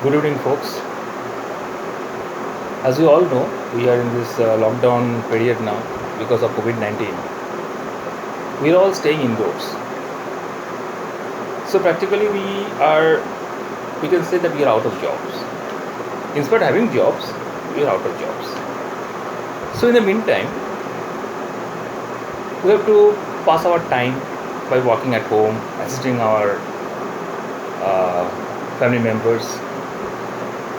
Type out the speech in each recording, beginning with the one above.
Good evening, folks. As you all know, we are in this lockdown period now because of COVID 19. We are all staying indoors. So, practically, we can say that we are out of jobs. In spite of having jobs, we are out of jobs. So, in the meantime, we have to pass our time by working at home, assisting our uh, family members,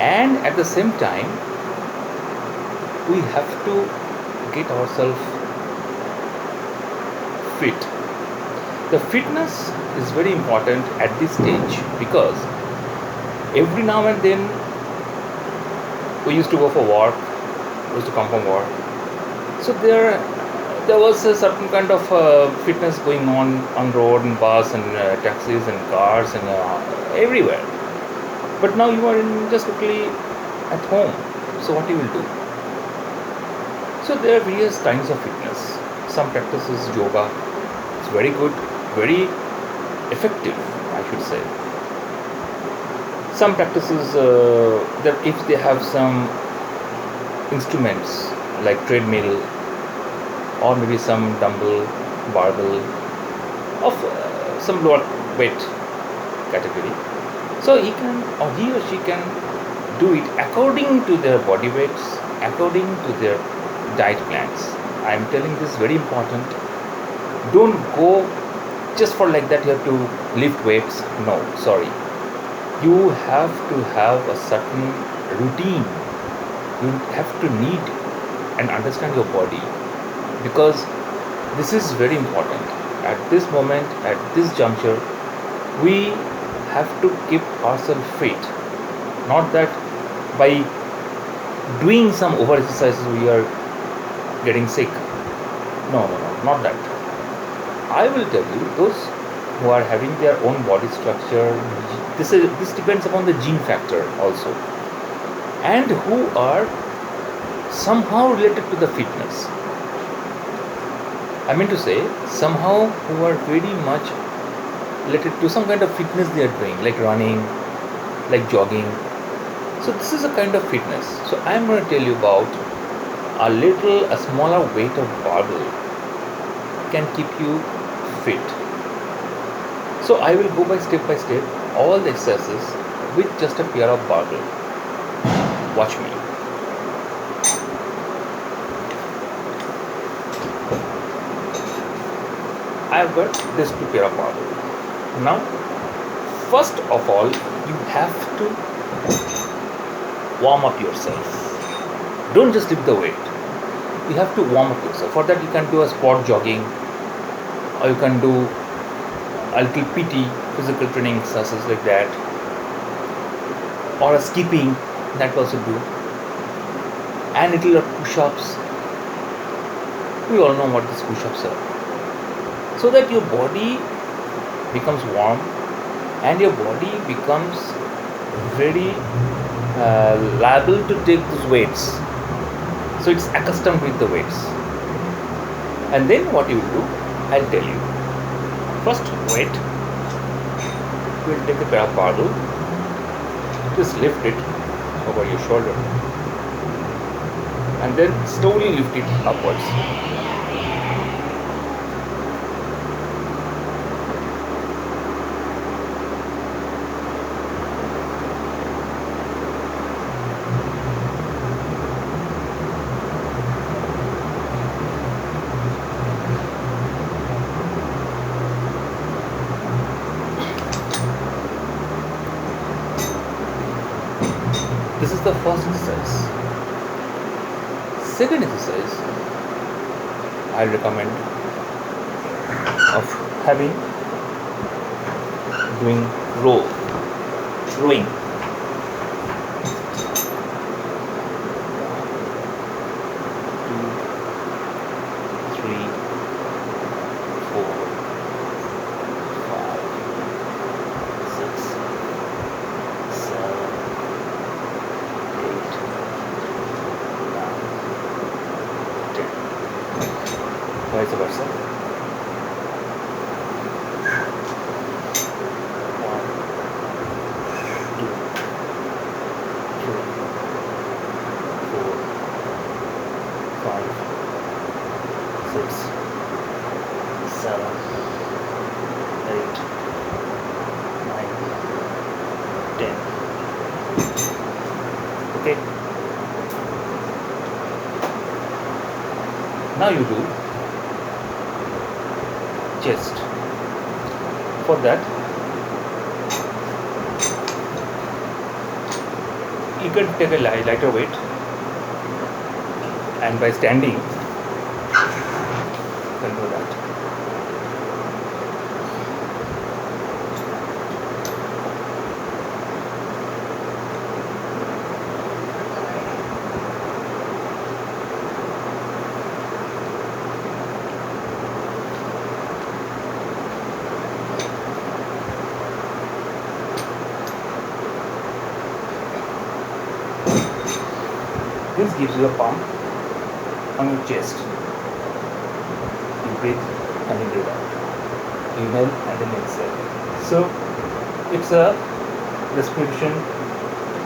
and at the same time, we have to get ourselves fit. The fitness is very important at this stage because every now and then we used to go for work, we used to come from work. So there was a certain kind of fitness going on road and bus and taxis and cars and everywhere. But now you are in just locally at home. So what you will do? So there are various kinds of fitness. Some practices yoga. It's very good, very effective, I should say. Some practices that if they have some instruments like treadmill or maybe some dumbbell, barbell of some lower weight category. So he or she can do it according to their body weights, according to their diet plans. I am telling this very important. Don't go just for like that. You have to lift weights. No, sorry. You have to have a certain routine. You have to need and understand your body because this is very important. At this moment, at this juncture, we have to keep ourselves fit. Not that by doing some over exercises we are getting sick. No, no, no, not that. I will tell you those who are having their own body structure. This depends upon the gene factor also, and who are somehow related to the fitness. I mean to say somehow who are very much related to some kind of fitness they are doing, like running, like jogging. So this is a kind of fitness. So I am going to tell you about a smaller weight of barbell can keep you fit. So I will go by step all the exercises with just a pair of barbell. Watch me. I have got this two pair of barbell. Now, first of all, you have to warm up yourself. Don't just lift the weight. You have to warm up yourself. For that, you can do a sport jogging, or you can do a little PT, physical training exercises like that, or a skipping, that also do, and little push-ups. We all know what these push-ups are. So that your body becomes warm and your body becomes very liable to take those weights. So it's accustomed with the weights. And then what you will do, I'll tell you. First, weight. You will take a pair of barbell, just lift it over your shoulder, and then slowly lift it upwards. This is the first exercise. Second exercise I recommend of having doing rowing. 2, 3, 4, 5, 6, 7, 8, 9, 10. Vice versa. 1, 2, Now you do chest. For that, you can take a lighter weight, and by standing, you can do that. This gives you a pump on your chest. You breathe and you breathe out. You inhale and then exhale. So it's a respiration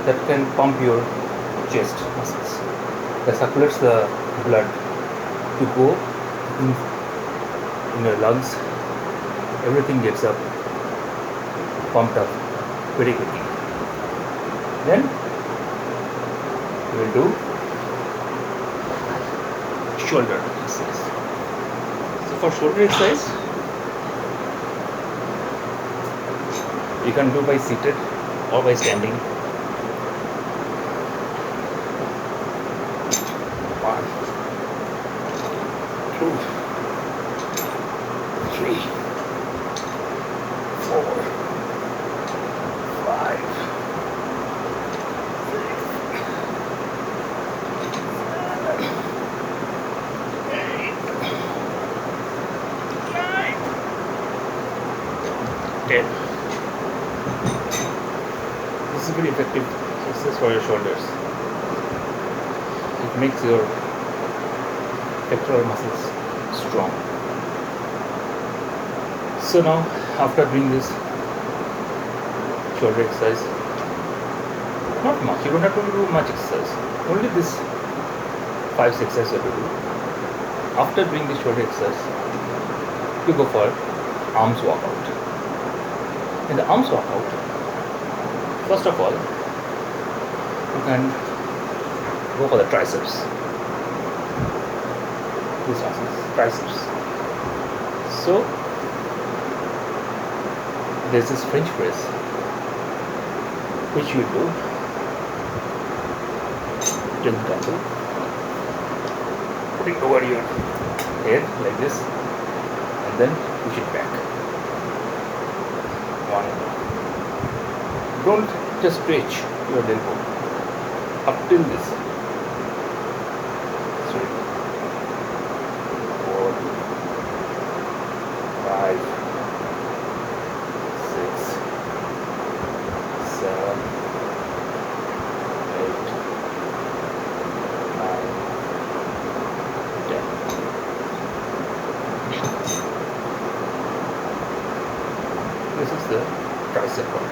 that can pump your chest muscles. That circulates the blood to go in your lungs. Everything gets up, pumped up very quickly. Then we will do shoulder exercise. So for shoulder exercise, you can do by seated or by standing. 1, 2, 3, 4, 5, 10. This is very effective exercise for your shoulders. It makes your pectoral muscles strong. So now, after doing this shoulder exercise, not much, you don't have to do much exercise, only this 5-6 exercises you have to do. After doing this shoulder exercise, you go for arms workout. In the arms workout, first of all, you can go for the triceps. These muscles, triceps. So there's this French press, which you do. Take the dumbbell, put it over your head like this, and then push it back. 1. Don't just stretch your elbow up till this. 3, 4, 5, 6, 7, 8, 9, 10. This is the tricep one.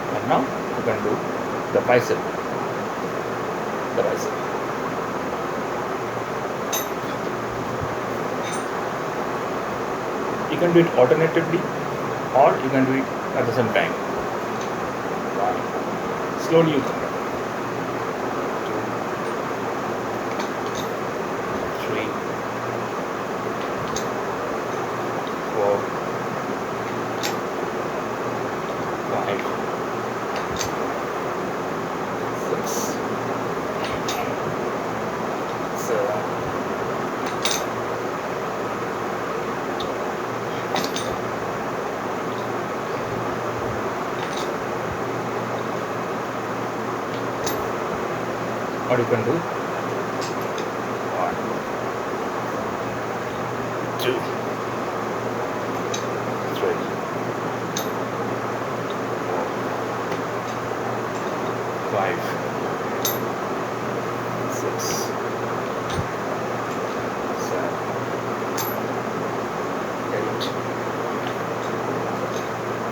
And now you can do the bicep. The bicep. You can do it alternatively, or you can do it at the same time. 1. Slowly you come down. 2, 3, 4, 5, 6, 7, 8. Or you can do 1, 2, 3, 5, 6, 7, 8,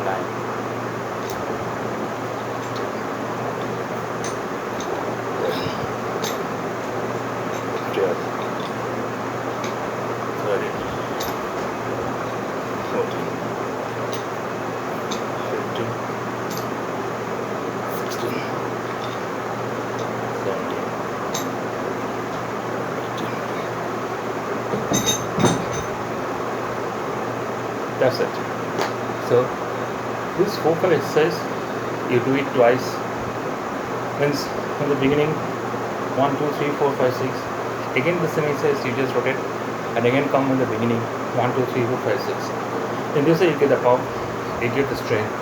9, 12, 13, 14, 15, 16, 17, That's it. So this 4-5 exercise, you do it twice. Means from the beginning, 1, 2, 3, 4, 5, 6. Again the same exercise, you just rotate, and again come in the beginning, 1, 2, 3, 4, 5, 6. In this way you get the power, you get the strength,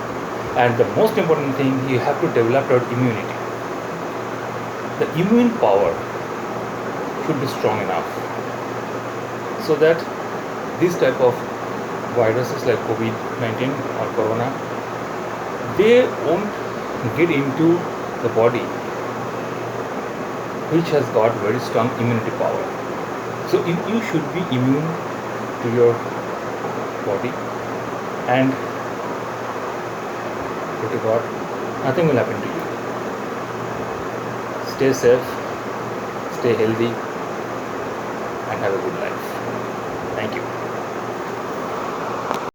and the most important thing, you have to develop your immunity. The immune power should be strong enough so that this type of viruses like COVID-19 or corona, they won't get into the body which has got very strong immunity power. So you should be immune to your body, and pray to God, nothing will happen to you. Stay safe, stay healthy, and have a good life. Thank you.